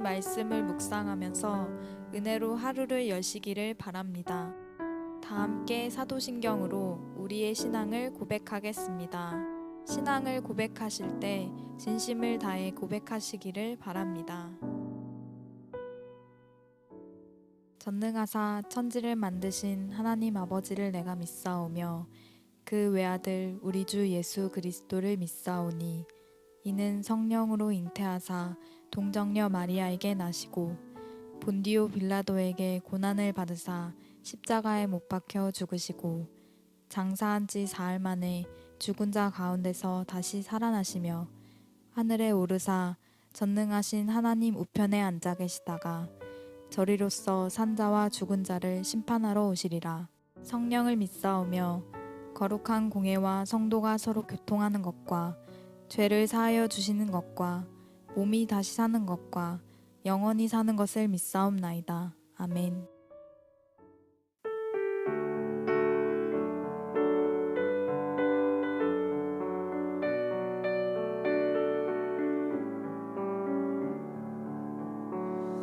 말씀을 묵상하면서 은혜로 하루를 여시기를 바랍니다. 다 함께 사도신경으로 우리의 신앙을 고백하겠습니다. 신앙을 고백하실 때 진심을 다해 고백하시기를 바랍니다. 전능하사 천지를 만드신 하나님 아버지를 내가 믿사오며 그 외아들 우리 주 예수 그리스도를 믿사오니 이는 성령으로 잉태하사 동정녀 마리아에게 나시고 본디오 빌라도에게 고난을 받으사 십자가에 못 박혀 죽으시고 장사한 지 사흘 만에 죽은 자 가운데서 다시 살아나시며 하늘에 오르사 전능하신 하나님 우편에 앉아 계시다가 저리로서 산자와 죽은 자를 심판하러 오시리라. 성령을 믿사오며 거룩한 공회와 성도가 서로 교통하는 것과 죄를 사하여 주시는 것과 몸이 다시 사는 것과 영원히 사는 것을 믿사옵나이다. 아멘.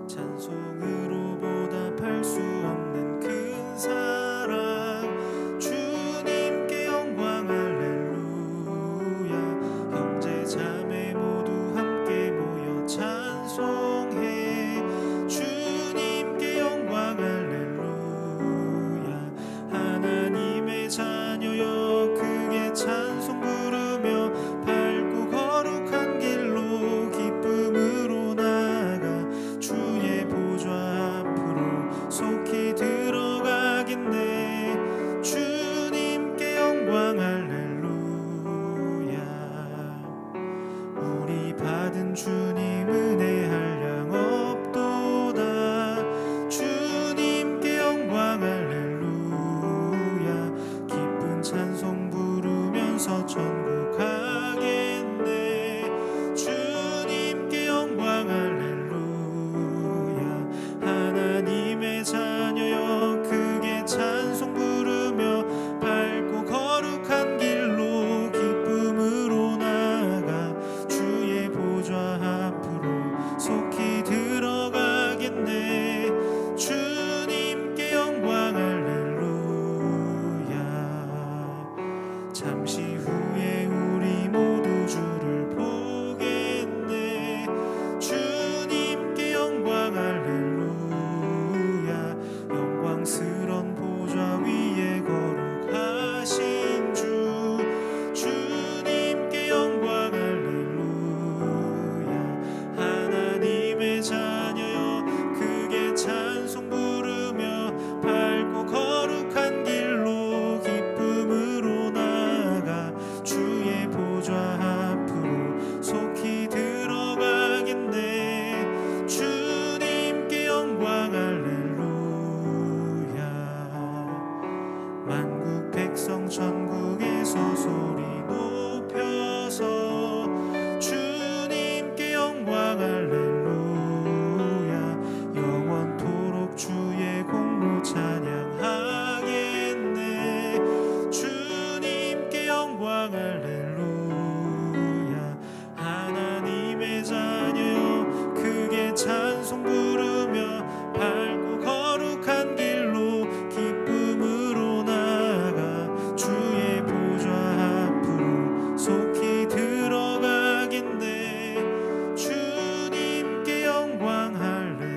찬송으로 보답할 수 없는 큰 사랑 주님께 영광 할렐루야. 형제 자매 모두 함께 모여 찬송해 주님께 영광 할렐루야. 하나님의 자녀여 크게 찬송 부르며 밝고 거룩한 길로 기쁨으로 나아가 주의 보좌 앞으로 속히 들어가겠네. 주님께 영광 할렐루야. 우리 받은 주님 은혜 한량 없도다. 주님께 영광 할렐루야. 기쁜 찬송 부르면서 천국 가겠네. 주님께 영광 할렐루야. 하나님의 자녀여 크게 찬송 부르며 밝고 거룩한 길로 기쁨으로 나아가 주의 보좌 앞으로 속히 들어가겠네. 주님께 영광 할렐루야. 잠시 후에 우리 모두 주를 보겠네. 주님께 영광 할렐루야. 영광스런 보좌 위에 거룩하신 주 주님께 영광 할렐루야. 하나님의 자녀여 크게 찬송 부르며 밝고 거룩한 길로 기쁨으로 나아가 주의 보좌 앞으로 속히 들어가겠네. 주님께 영광 할렐루야. 만국 백성 천국에서 소리 높여서 주님께 영광 할렐루야. 영원토록 주의 공로 찬양하겠네. 주님께 영광 할렐루야. 하나님의 자녀여 크게 찬송 부르며 밝고 거룩한 길로 기쁨으로 나아가 주의 보좌 앞으로 속히 들어가겠네. 주님께 영광 할렐루야.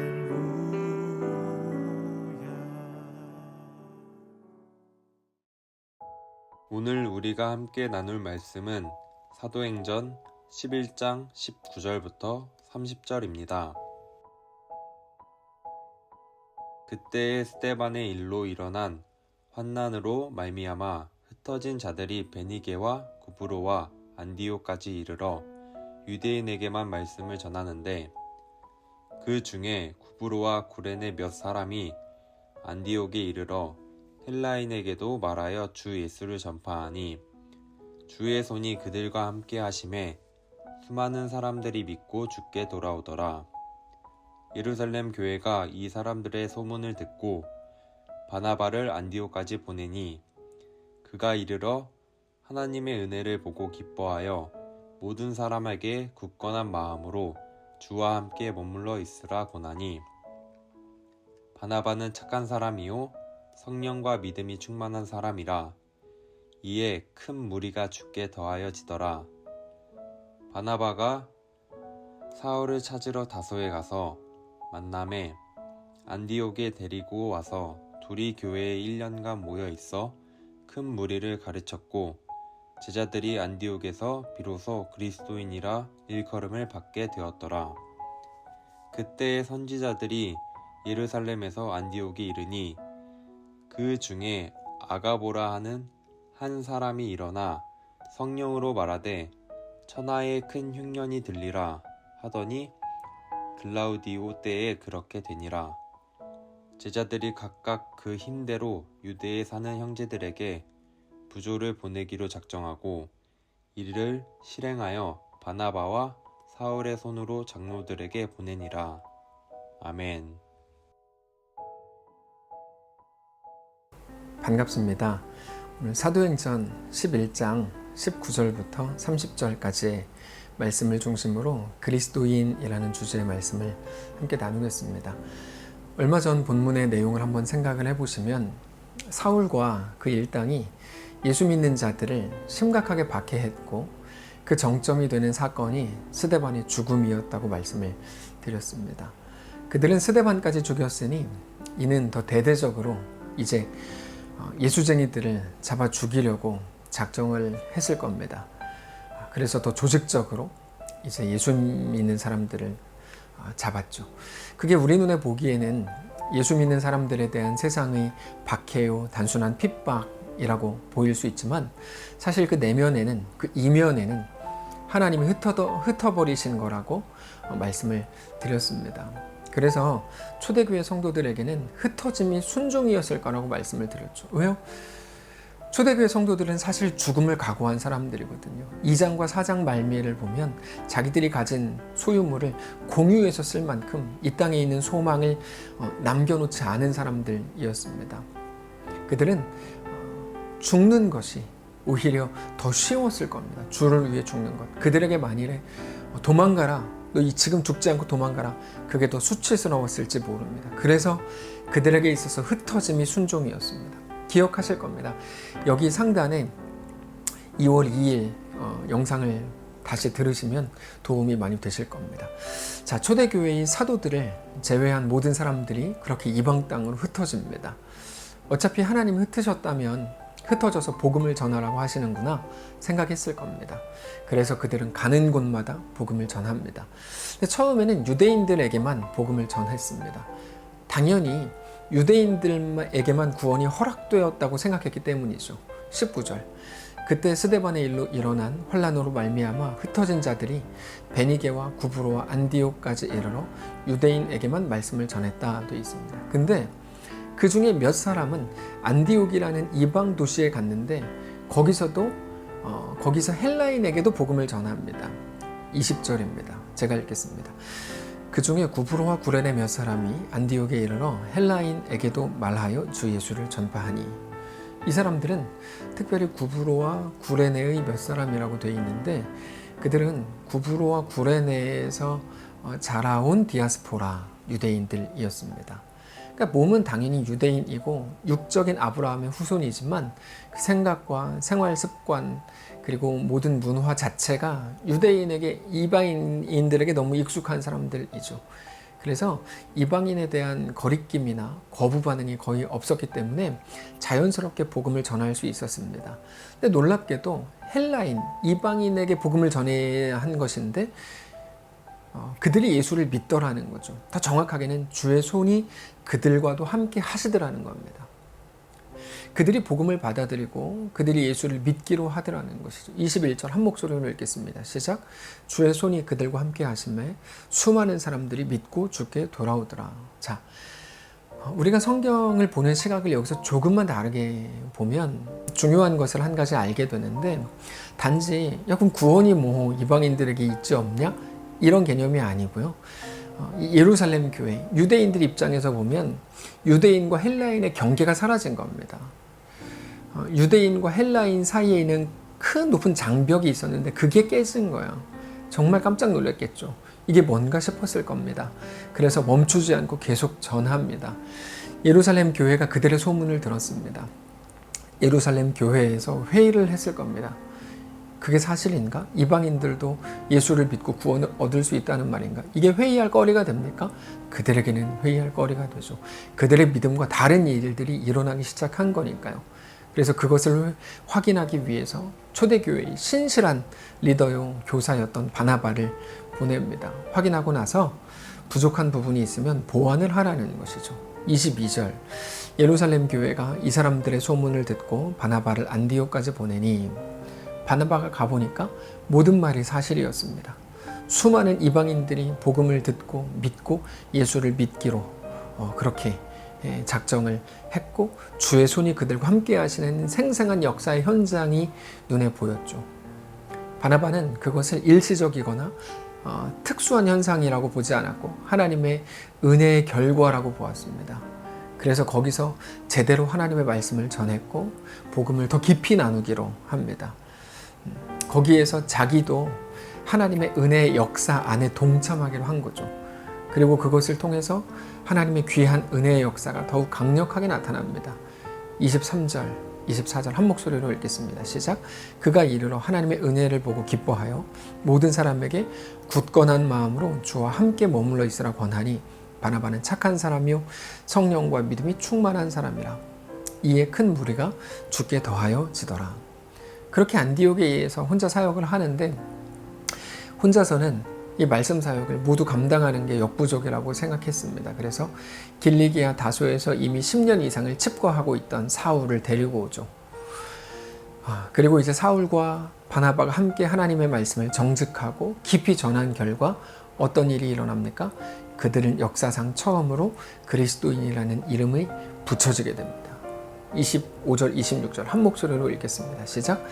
오늘 우리가 함께 나눌 말씀은 사도행전 11장 19절부터 30절입니다. 그때에 스데반의 일로 일어난 환난으로 말미암아 흩어진 자들이 베니게와 구브로와 안디옥까지 이르러 유대인에게만 말씀을 전하는데 그 중에 구브로와 구레네 몇 사람이 안디옥에 이르러 헬라인에게도 말하여 주 예수를 전파하니 주의 손이 그들과 함께 하심에 수많은 사람들이 믿고 주께 돌아오더라. 예루살렘 교회가 이 사람들의 소문을 듣고 바나바를 안디옥까지 보내니 그가 이르러 하나님의 은혜를 보고 기뻐하여 모든 사람에게 굳건한 마음으로 주와 함께 머물러 있으라 권하니 바나바는 착한 사람이요 성령과 믿음이 충만한 사람이라 이에 큰 무리가 주께 더하여지더라. 바나바가 사울을 찾으러 다소에 가서 만남에 안디옥에 데리고 와서 둘이 교회에 1년간 모여 있어 큰 무리를 가르쳤고 제자들이 안디옥에서 비로소 그리스도인이라 일컬음을 받게 되었더라. 그때의 선지자들이 예루살렘에서 안디옥에 이르니 그 중에 아가보라 하는 한 사람이 일어나 성령으로 말하되 천하에 큰 흉년이 들리라 하더니 글라우디오 때에 그렇게 되니라. 제자들이 각각 그 힘대로 유대에 사는 형제들에게 부조를 보내기로 작정하고 이를 실행하여 바나바와 사울의 손으로 장로들에게 보내니라. 아멘. 반갑습니다. 오늘 사도행전 11장 19절부터 30절까지의 말씀을 중심으로 그리스도인이라는 주제의 말씀을 함께 나누겠습니다. 얼마 전 본문의 내용을 한번 생각을 해보시면 사울과 그 일당이 예수 믿는 자들을 심각하게 박해했고 그 정점이 되는 사건이 스데반의 죽음이었다고 말씀을 드렸습니다. 그들은 스데반까지 죽였으니 이는 더 대대적으로 이제 예수쟁이들을 잡아 죽이려고 작정을 했을 겁니다. 그래서 더 조직적으로 이제 예수 믿는 사람들을 잡았죠. 그게 우리 눈에 보기에는 예수 믿는 사람들에 대한 세상의 박해요, 단순한 핍박이라고 보일 수 있지만 사실 그 내면에는, 그 이면에는 하나님이 흩어버리신 거라고 말씀을 드렸습니다. 그래서 초대교회 성도들에게는 흩어짐이 순종이었을 거라고 말씀을 드렸죠. 왜요? 초대교회 성도들은 사실 죽음을 각오한 사람들이거든요. 2장과 4장 말미를 보면 자기들이 가진 소유물을 공유해서 쓸 만큼 이 땅에 있는 소망을 남겨놓지 않은 사람들이었습니다. 그들은 죽는 것이 오히려 더 쉬웠을 겁니다. 주를 위해 죽는 것. 그들에게 만일에 도망가라, 너 지금 죽지 않고 도망가라, 그게 더 수치스러웠을지 모릅니다. 그래서 그들에게 있어서 흩어짐이 순종이었습니다. 기억하실 겁니다. 여기 상단에 2월 2일 영상을 다시 들으시면 도움이 많이 되실 겁니다. 자, 초대교회의 사도들을 제외한 모든 사람들이 그렇게 이방 땅으로 흩어집니다. 어차피 하나님이 흩으셨다면 흩어져서 복음을 전하라고 하시는구나 생각했을 겁니다. 그래서 그들은 가는 곳마다 복음을 전합니다. 근데 처음에는 유대인들에게만 복음을 전했습니다. 당연히 유대인들에게만 구원이 허락되었다고 생각했기 때문이죠. 19절. 그때 스데반의 일로 일어난 환란으로 말미암아 흩어진 자들이 베니게와 구브로와 안디옥까지 이르러 유대인에게만 말씀을 전했다 되어 있습니다. 근데 그 중에 몇 사람은 안디옥이라는 이방 도시에 갔는데 거기서 헬라인에게도 복음을 전합니다. 20절입니다. 제가 읽겠습니다. 그 중에 구브로와 구레네 몇 사람이 안디옥에 이르러 헬라인에게도 말하여 주 예수를 전파하니, 이 사람들은 특별히 구브로와 구레네의 몇 사람이라고 되어 있는데 그들은 구브로와 구레네에서 자라온 디아스포라 유대인들이었습니다. 그러니까 몸은 당연히 유대인이고 육적인 아브라함의 후손이지만 그 생각과 생활 습관 그리고 모든 문화 자체가 유대인에게, 이방인들에게 너무 익숙한 사람들이죠. 그래서 이방인에 대한 거리낌이나 거부 반응이 거의 없었기 때문에 자연스럽게 복음을 전할 수 있었습니다. 근데 놀랍게도 헬라인, 이방인에게 복음을 전해야 한 것인데 그들이 예수를 믿더라는 거죠. 더 정확하게는 주의 손이 그들과도 함께 하시더라는 겁니다. 그들이 복음을 받아들이고 그들이 예수를 믿기로 하더라는 것이죠. 21절 한 목소리로 읽겠습니다. 시작. 주의 손이 그들과 함께 하심에 수많은 사람들이 믿고 주께 돌아오더라. 자, 우리가 성경을 보는 시각을 여기서 조금만 다르게 보면 중요한 것을 한 가지 알게 되는데, 단지 야 그럼 구원이 뭐 이방인들에게 있지 없냐? 이런 개념이 아니고요. 예루살렘 교회, 유대인들 입장에서 보면 유대인과 헬라인의 경계가 사라진 겁니다. 유대인과 헬라인 사이에는 큰 높은 장벽이 있었는데 그게 깨진 거예요. 정말 깜짝 놀랐겠죠. 이게 뭔가 싶었을 겁니다. 그래서 멈추지 않고 계속 전합니다. 예루살렘 교회가 그들의 소문을 들었습니다. 예루살렘 교회에서 회의를 했을 겁니다. 그게 사실인가? 이방인들도 예수를 믿고 구원을 얻을 수 있다는 말인가? 이게 회의할 거리가 됩니까? 그들에게는 회의할 거리가 되죠. 그들의 믿음과 다른 일들이 일어나기 시작한 거니까요. 그래서 그것을 확인하기 위해서 초대교회의 신실한 리더용 교사였던 바나바를 보냅니다. 확인하고 나서 부족한 부분이 있으면 보완을 하라는 것이죠. 22절, 예루살렘 교회가 이 사람들의 소문을 듣고 바나바를 안디옥까지 보내니 바나바가 가보니까 모든 말이 사실이었습니다. 수많은 이방인들이 복음을 듣고 믿고 예수를 믿기로 그렇게 작정을 했고 주의 손이 그들과 함께 하시는 생생한 역사의 현장이 눈에 보였죠. 바나바는 그것을 일시적이거나 특수한 현상이라고 보지 않았고 하나님의 은혜의 결과라고 보았습니다. 그래서 거기서 제대로 하나님의 말씀을 전했고 복음을 더 깊이 나누기로 합니다. 거기에서 자기도 하나님의 은혜의 역사 안에 동참하기로 한 거죠. 그리고 그것을 통해서 하나님의 귀한 은혜의 역사가 더욱 강력하게 나타납니다. 23절, 24절 한 목소리로 읽겠습니다. 시작. 그가 이르러 하나님의 은혜를 보고 기뻐하여 모든 사람에게 굳건한 마음으로 주와 함께 머물러 있으라 권하니 바나바는 착한 사람이요 성령과 믿음이 충만한 사람이라. 이에 큰 무리가 주께 더하여 지더라. 그렇게 안디옥에 의해서 혼자 사역을 하는데 혼자서는 이 말씀 사역을 모두 감당하는 게 역부족이라고 생각했습니다. 그래서 길리기아 다소에서 이미 10년 이상을 칩거하고 있던 사울을 데리고 오죠. 그리고 이제 사울과 바나바가 함께 하나님의 말씀을 정직하고 깊이 전한 결과 어떤 일이 일어납니까? 그들은 역사상 처음으로 그리스도인이라는 이름이 붙여지게 됩니다. 25절, 26절 한 목소리로 읽겠습니다. 시작.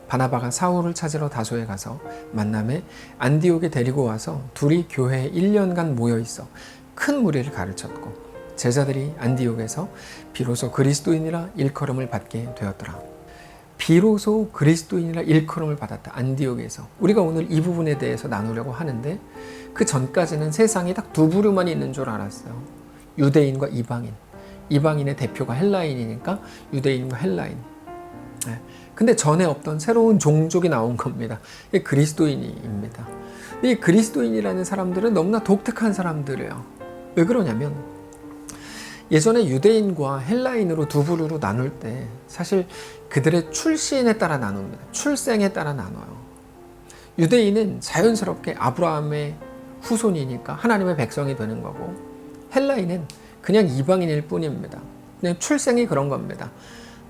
바나바가 사울을 찾으러 다소에 가서 만남에 안디옥에 데리고 와서 둘이 교회에 1년간 모여 있어 큰 무리를 가르쳤고 제자들이 안디옥에서 비로소 그리스도인이라 일컬음을 받게 되었더라. 비로소 그리스도인이라 일컬음을 받았다. 안디옥에서. 우리가 오늘 이 부분에 대해서 나누려고 하는데 그 전까지는 세상에 딱 두 부류만 있는 줄 알았어요. 유대인과 이방인. 이방인의 대표가 헬라인이니까 유대인과 헬라인. 근데 전에 없던 새로운 종족이 나온 겁니다. 이게 그리스도인입니다. 이 그리스도인이라는 사람들은 너무나 독특한 사람들이에요. 왜 그러냐면 예전에 유대인과 헬라인으로 두 부류로 나눌 때 사실 그들의 출신에 따라 나눕니다. 출생에 따라 나눠요. 유대인은 자연스럽게 아브라함의 후손이니까 하나님의 백성이 되는 거고 헬라인은 그냥 이방인일 뿐입니다. 그냥 출생이 그런 겁니다.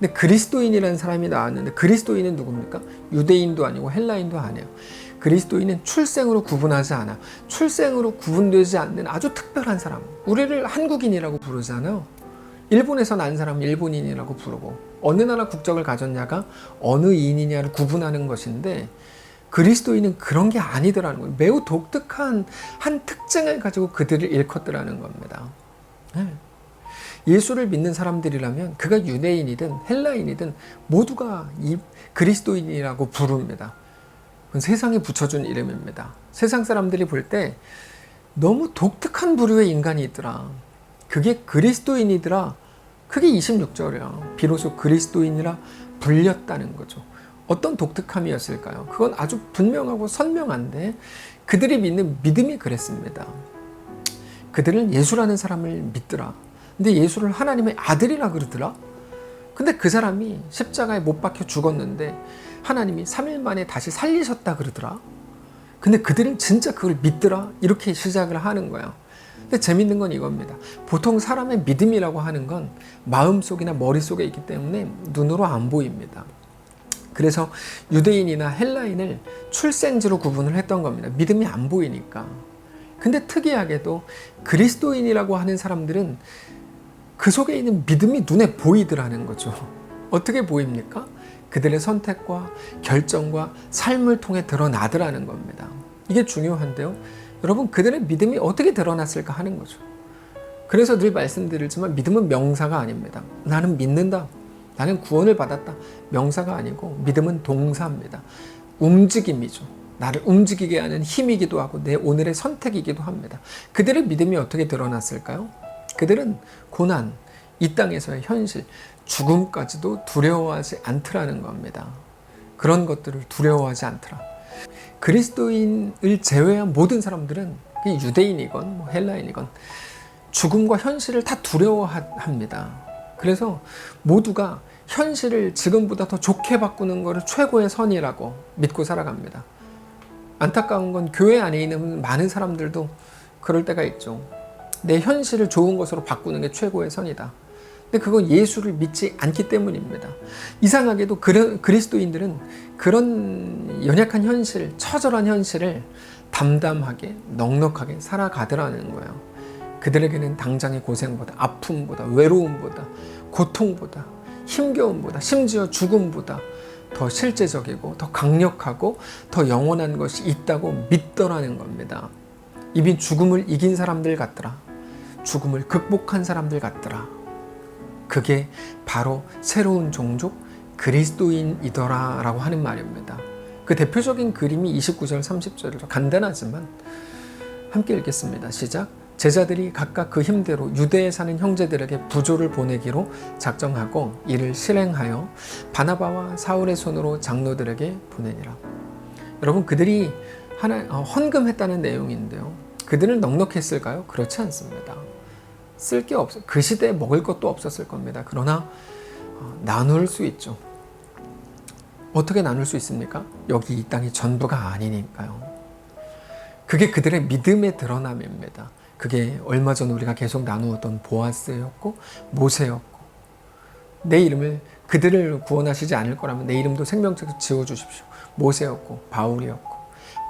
근데 그리스도인이라는 사람이 나왔는데 그리스도인은 누굽니까? 유대인도 아니고 헬라인도 아니에요. 그리스도인은 출생으로 구분하지 않아. 출생으로 구분되지 않는 아주 특별한 사람. 우리를 한국인이라고 부르잖아요. 일본에서 난 사람 일본인이라고 부르고 어느 나라 국적을 가졌냐가 어느 인이냐를 구분하는 것인데 그리스도인은 그런 게 아니더라는 거예요. 매우 독특한 한 특징을 가지고 그들을 일컫더라는 겁니다. 예수를 믿는 사람들이라면 그가 유대인이든 헬라인이든 모두가 이 그리스도인이라고 부릅니다. 그건 세상이 붙여준 이름입니다. 세상 사람들이 볼 때 너무 독특한 부류의 인간이 있더라. 그게 그리스도인이더라. 그게 26절이야. 비로소 그리스도인이라 불렸다는 거죠. 어떤 독특함이었을까요? 그건 아주 분명하고 선명한데 그들이 믿는 믿음이 그랬습니다. 그들은 예수라는 사람을 믿더라. 근데 예수를 하나님의 아들이라 그러더라. 근데 그 사람이 십자가에 못 박혀 죽었는데 하나님이 3일 만에 다시 살리셨다 그러더라. 근데 그들은 진짜 그걸 믿더라. 이렇게 시작을 하는 거야. 근데 재밌는 건 이겁니다. 보통 사람의 믿음이라고 하는 건 마음속이나 머릿속에 있기 때문에 눈으로 안 보입니다. 그래서 유대인이나 헬라인을 출생지로 구분을 했던 겁니다. 믿음이 안 보이니까. 근데 특이하게도 그리스도인이라고 하는 사람들은 그 속에 있는 믿음이 눈에 보이더라는 거죠. 어떻게 보입니까? 그들의 선택과 결정과 삶을 통해 드러나더라는 겁니다. 이게 중요한데요. 여러분, 그들의 믿음이 어떻게 드러났을까 하는 거죠. 그래서 늘 말씀드리지만 믿음은 명사가 아닙니다. 나는 믿는다. 나는 구원을 받았다. 명사가 아니고 믿음은 동사입니다. 움직임이죠. 나를 움직이게 하는 힘이기도 하고 내 오늘의 선택이기도 합니다. 그들의 믿음이 어떻게 드러났을까요? 그들은 고난, 이 땅에서의 현실, 죽음까지도 두려워하지 않더라는 겁니다. 그런 것들을 두려워하지 않더라. 그리스도인을 제외한 모든 사람들은 유대인이건 뭐 헬라인이건 죽음과 현실을 다 두려워합니다. 그래서 모두가 현실을 지금보다 더 좋게 바꾸는 것을 최고의 선이라고 믿고 살아갑니다. 안타까운 건 교회 안에 있는 많은 사람들도 그럴 때가 있죠. 내 현실을 좋은 것으로 바꾸는 게 최고의 선이다. 근데 그건 예수를 믿지 않기 때문입니다. 이상하게도 그리스도인들은 그런 연약한 현실, 처절한 현실을 담담하게, 넉넉하게 살아가더라는 거예요. 그들에게는 당장의 고생보다, 아픔보다, 외로움보다, 고통보다, 힘겨움보다, 심지어 죽음보다 더 실제적이고 더 강력하고 더 영원한 것이 있다고 믿더라는 겁니다. 이미 죽음을 이긴 사람들 같더라. 죽음을 극복한 사람들 같더라. 그게 바로 새로운 종족 그리스도인이더라 라고 하는 말입니다. 그 대표적인 그림이 29절 30절이죠. 간단하지만 함께 읽겠습니다. 시작. 제자들이 각각 그 힘대로 유대에 사는 형제들에게 부조를 보내기로 작정하고 이를 실행하여 바나바와 사울의 손으로 장로들에게 보내니라. 여러분, 그들이 헌금했다는 내용인데요. 그들은 넉넉했을까요? 그렇지 않습니다. 쓸 게 없어. 그 시대에 먹을 것도 없었을 겁니다. 그러나 나눌 수 있죠. 어떻게 나눌 수 있습니까? 여기 이 땅이 전부가 아니니까요. 그게 그들의 믿음의 드러남입니다. 그게 얼마 전 우리가 계속 나누었던 보아스였고 모세였고, 내 이름을 그들을 구원하시지 않을 거라면 내 이름도 생명책에서 지워주십시오. 모세였고 바울이었고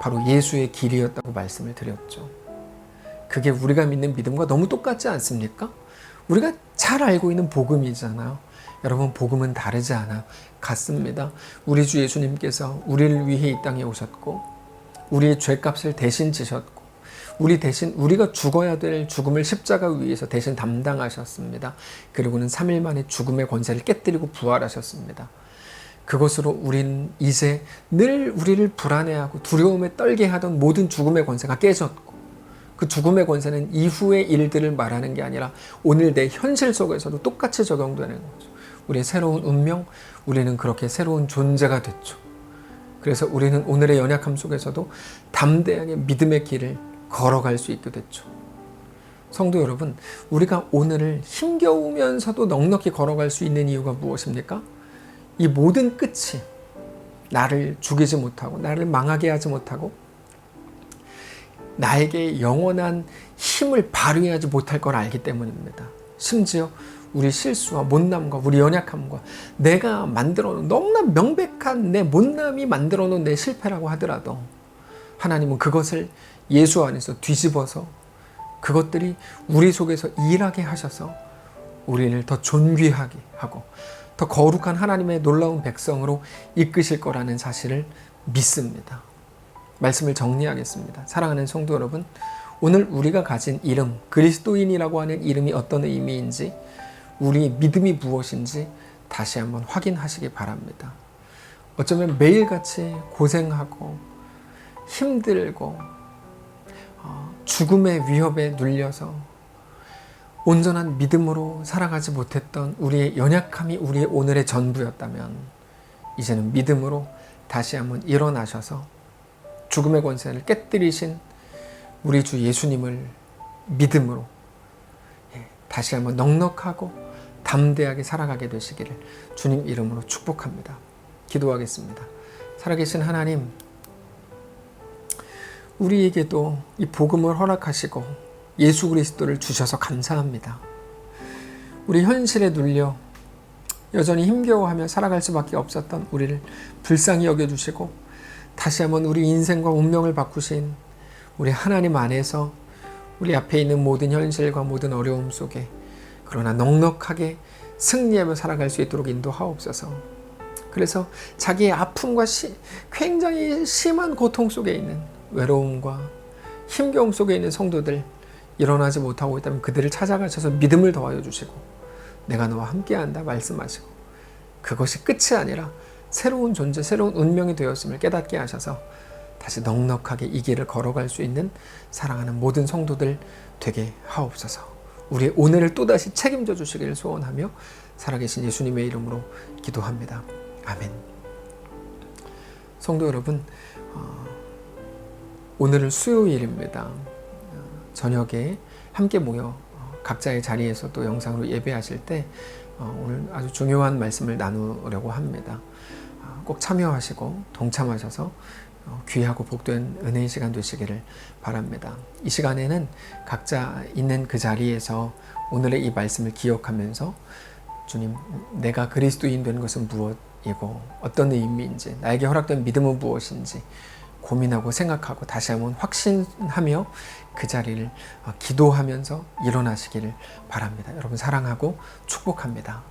바로 예수의 길이었다고 말씀을 드렸죠. 그게 우리가 믿는 믿음과 너무 똑같지 않습니까? 우리가 잘 알고 있는 복음이잖아요. 여러분, 복음은 다르지 않아. 같습니다. 우리 주 예수님께서 우리를 위해 이 땅에 오셨고 우리의 죄값을 대신 지셨고 우리가 죽어야 될 죽음을 십자가 위에서 대신 담당하셨습니다. 그리고는 3일 만에 죽음의 권세를 깨뜨리고 부활하셨습니다. 그것으로 우린 이제 늘 우리를 불안해하고 두려움에 떨게 하던 모든 죽음의 권세가 깨졌고, 그 죽음의 권세는 이후의 일들을 말하는 게 아니라 오늘 내 현실 속에서도 똑같이 적용되는 거죠. 우리의 새로운 운명, 우리는 그렇게 새로운 존재가 됐죠. 그래서 우리는 오늘의 연약함 속에서도 담대하게 믿음의 길을 걸어갈 수 있게 됐죠. 성도 여러분, 우리가 오늘을 힘겨우면서도 넉넉히 걸어갈 수 있는 이유가 무엇입니까? 이 모든 끝이 나를 죽이지 못하고 나를 망하게 하지 못하고 나에게 영원한 힘을 발휘하지 못할 걸 알기 때문입니다. 심지어 우리 실수와 못남과 우리 연약함과 내가 만들어놓은 너무나 명백한 내 못남이 만들어놓은 내 실패라고 하더라도 하나님은 그것을 예수 안에서 뒤집어서 그것들이 우리 속에서 일하게 하셔서 우리를 더 존귀하게 하고 더 거룩한 하나님의 놀라운 백성으로 이끄실 거라는 사실을 믿습니다. 말씀을 정리하겠습니다. 사랑하는 성도 여러분, 오늘 우리가 가진 이름, 그리스도인이라고 하는 이름이 어떤 의미인지, 우리 믿음이 무엇인지 다시 한번 확인하시기 바랍니다. 어쩌면 매일같이 고생하고 힘들고 죽음의 위협에 눌려서 온전한 믿음으로 살아가지 못했던 우리의 연약함이 우리의 오늘의 전부였다면 이제는 믿음으로 다시 한번 일어나셔서 죽음의 권세를 깨뜨리신 우리 주 예수님을 믿음으로 다시 한번 넉넉하고 담대하게 살아가게 되시기를 주님 이름으로 축복합니다. 기도하겠습니다. 살아계신 하나님, 우리에게도 이 복음을 허락하시고 예수 그리스도를 주셔서 감사합니다. 우리 현실에 눌려 여전히 힘겨워하며 살아갈 수밖에 없었던 우리를 불쌍히 여겨주시고 다시 한번 우리 인생과 운명을 바꾸신 우리 하나님 안에서 우리 앞에 있는 모든 현실과 모든 어려움 속에 그러나 넉넉하게 승리하며 살아갈 수 있도록 인도하옵소서. 그래서 자기의 아픔과 굉장히 심한 고통 속에 있는 외로움과 힘겨움 속에 있는 성도들 일어나지 못하고 있다면 그들을 찾아가셔서 믿음을 더하여 주시고 내가 너와 함께한다 말씀하시고 그것이 끝이 아니라 새로운 존재, 새로운 운명이 되었음을 깨닫게 하셔서 다시 넉넉하게 이 길을 걸어갈 수 있는 사랑하는 모든 성도들 되게 하옵소서. 우리의 오늘을 또다시 책임져 주시기를 소원하며 살아계신 예수님의 이름으로 기도합니다. 아멘. 성도 여러분, 오늘은 수요일입니다. 저녁에 함께 모여 각자의 자리에서 또 영상으로 예배하실 때 오늘 아주 중요한 말씀을 나누려고 합니다. 꼭 참여하시고 동참하셔서 귀하고 복된 은혜의 시간 되시기를 바랍니다. 이 시간에는 각자 있는 그 자리에서 오늘의 이 말씀을 기억하면서 주님, 내가 그리스도인 된 것은 무엇이고 어떤 의미인지, 나에게 허락된 믿음은 무엇인지 고민하고 생각하고 다시 한번 확신하며 그 자리를 기도하면서 일어나시기를 바랍니다. 여러분 사랑하고 축복합니다.